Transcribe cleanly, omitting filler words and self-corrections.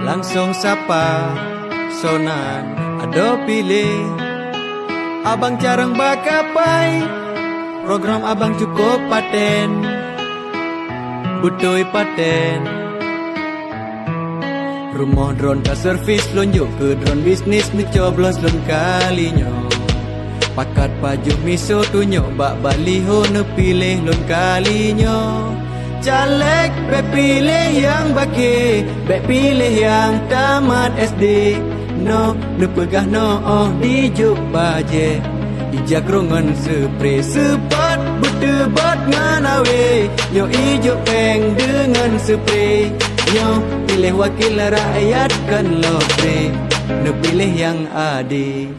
Langsung sapa sonan ado pilih. Abang jarang bakapai, program abang cukup paten, butuh paten. Rumah drone ka servis lonjuk ke drone bisnis ngecoblos lon kalinya. Pakat paju miso tunjuk bak baliho ne pilih lon kalinya. Caleg be pilih yang baki, be pilih yang tamat SD. No, ne pegah no oh dijuk baje. Ijak rungan spray sepat berdebat nganawe. Nyo ijo peng dengan spray. Nyo pilih wakil rakyat kan lotre. Ne pilih yang adil.